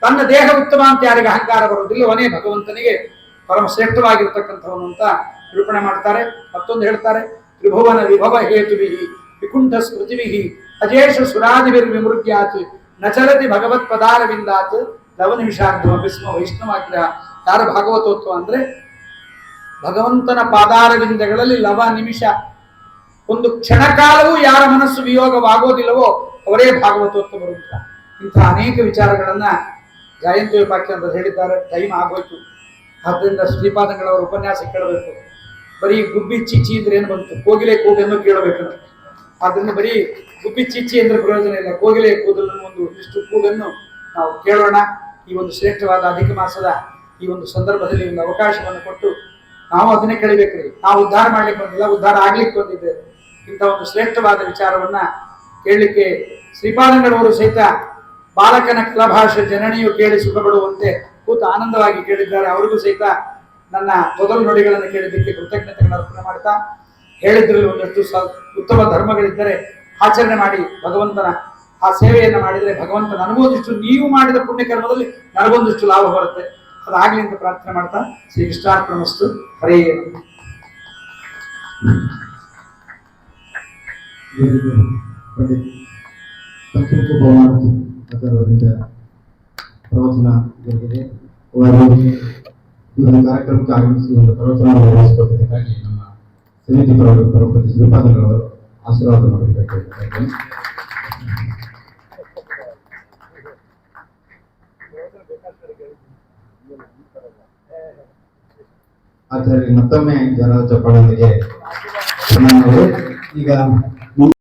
ತನ್ನ ದೇಹ ಉತ್ತಮ ಅಂತ ಯಾರಿಗೆ ಅಹಂಕಾರ ಬರೋದಿಲ್ಲವನೇ ಭಗವಂತನಿಗೆ ಪರಮ ಶ್ರೇಷ್ಠವಾಗಿರ್ತಕ್ಕಂಥವನು ಅಂತ ನಿರೂಪಣೆ ಮಾಡ್ತಾರೆ. ಮತ್ತೊಂದು ಹೇಳ್ತಾರೆ, ತ್ರಿಭುವನ ವಿಭವ ಹೇತುವಿಹಿ ವಿಕುಂಠ ಸ್ಮೃತಿವಿಹಿ ಅಜೇಷ ಸುರಾದಿವಿರ್ ವಿಮೃಗ್ಯಾತ್ ನಚಲತಿ ಭಗವತ್ ಪದಾರವಿಂದಾತ್ ಲವ ನಿಮಿಷಾರ್ಧ ಭೀಸ್ಮ ವೈಷ್ಣವಾಗ್ರಹ. ಯಾರ ಭಾಗವತೋತ್ವ ಅಂದ್ರೆ ಭಗವಂತನ ಪಾದಾರವಿಂದಗಳಲ್ಲಿ ಲವ ನಿಮಿಷ, ಒಂದು ಕ್ಷಣಕಾಲವೂ ಯಾರ ಮನಸ್ಸು ವಿಯೋಗವಾಗೋದಿಲ್ಲವೋ ಅವರೇ ಭಾಗವತೋತ್ತಮರು ಅಂತ. ಇಂಥ ಅನೇಕ ವಿಚಾರಗಳನ್ನ ಜಾಯಂತೋಪಾಖ್ಯಾನ ಹೇಳಿದ್ದಾರೆ. ಟೈಮ್ ಆಗೋಯ್ತು, ಆದ್ದರಿಂದ ಶ್ರೀಪಾದಂಗಳವರ ಉಪನ್ಯಾಸ ಕೇಳಬೇಕು. ಬರೀ ಗುಬ್ಬಿ ಚಿಚ್ಚಿ ಅಂದ್ರೆ ಏನು ಬಂತು? ಕೋಗಿಲೆ ಕೂಗನ್ನು ಕೇಳಬೇಕು. ಆದ್ರಿಂದ ಬರೀ ಗುಬ್ಬಿ ಚಿಚ್ಚಿ ಅಂದ್ರೆ ಪ್ರಯೋಜನ ಇಲ್ಲ. ಕೋಗಿಲೆ ಕೂದಲನ್ನು ಒಂದು ಇಷ್ಟು ಕೂಗನ್ನು ನಾವು ಕೇಳೋಣ. ಈ ಒಂದು ಶ್ರೇಷ್ಠವಾದ ಅಧಿಕ ಮಾಸದ ಈ ಒಂದು ಸಂದರ್ಭದಲ್ಲಿ ಒಂದು ಅವಕಾಶವನ್ನು ಕೊಟ್ಟು ನಾವು ಅದನ್ನೇ ಕೇಳಬೇಕ್ರಿ. ನಾವು ಉದ್ಧಾರ ಮಾಡ್ಲಿಕ್ಕೆ ಬಂದಿಲ್ಲ, ಉದ್ಧಾರ ಆಗ್ಲಿಕ್ಕೆ ಬಂದಿದ್ದೇವೆ. ಇಂಥ ಒಂದು ಶ್ರೇಷ್ಠವಾದ ವಿಚಾರವನ್ನ ಕೇಳಲಿಕ್ಕೆ ಶ್ರೀಪಾದಂಗಳವರು ಸಹಿತ ಬಾಲಕನ ಕಲಭಾಷೆ ಜನನಿಯು ಕೇಳಿ ಸುಖಪಡುವಂತೆ ಕೂತು ಆನಂದವಾಗಿ ಕೇಳಿದ್ದಾರೆ. ಅವರಿಗೂ ಸಹಿತ ನನ್ನ ಮೊದಲು ನುಡಿಗಳನ್ನು ಕೇಳಿದ್ದಕ್ಕೆ ಕೃತಜ್ಞತೆಗಳನ್ನು ಅರ್ಪಣೆ ಮಾಡ್ತಾ, ಹೇಳಿದ್ರಲ್ಲಿ ಒಂದಷ್ಟು ಉತ್ತಮ ಧರ್ಮಗಳಿದ್ದರೆ ಆಚರಣೆ ಮಾಡಿ ಭಗವಂತನ ಆ ಸೇವೆಯನ್ನು ಮಾಡಿದರೆ ಭಗವಂತ ನನಗೊಂದಿಷ್ಟು, ನೀವು ಮಾಡಿದ ಪುಣ್ಯಕರ್ಮದಲ್ಲಿ ನನಗೊಂದಿಷ್ಟು ಲಾಭ ಬರುತ್ತೆ. ಅದಾಗ್ಲಿ ಅಂತ ಪ್ರಾರ್ಥನೆ ಮಾಡ್ತಾ ಶ್ರೀ ಕೃಷ್ಣಾರ್ಪಣಮಸ್ತು. ಹರೇ ಪ್ರವಚನ ಜರುಗಿದೆ. ಈ ಒಂದು ಕಾರ್ಯಕ್ರಮಕ್ಕೆ ಆಗಮಿಸಿ ಒಂದು ಪ್ರವಚನ ನಿರ್ವಹಿಸಿಕೊಟ್ಟಿದ್ದಕ್ಕಾಗಿ ನಮ್ಮ ಸಮಿತಿ ಪರಪತಿ ಶ್ರೀಪಾದಂಗಳವರು ಆಶೀರ್ವಾದ ಮಾಡಬೇಕಾಗಿ ಆಚಾರ್ಯ ಮತ್ತೊಮ್ಮೆ ಜನರ ಚಪ್ಪಾಳೊಂದಿಗೆ ಈಗ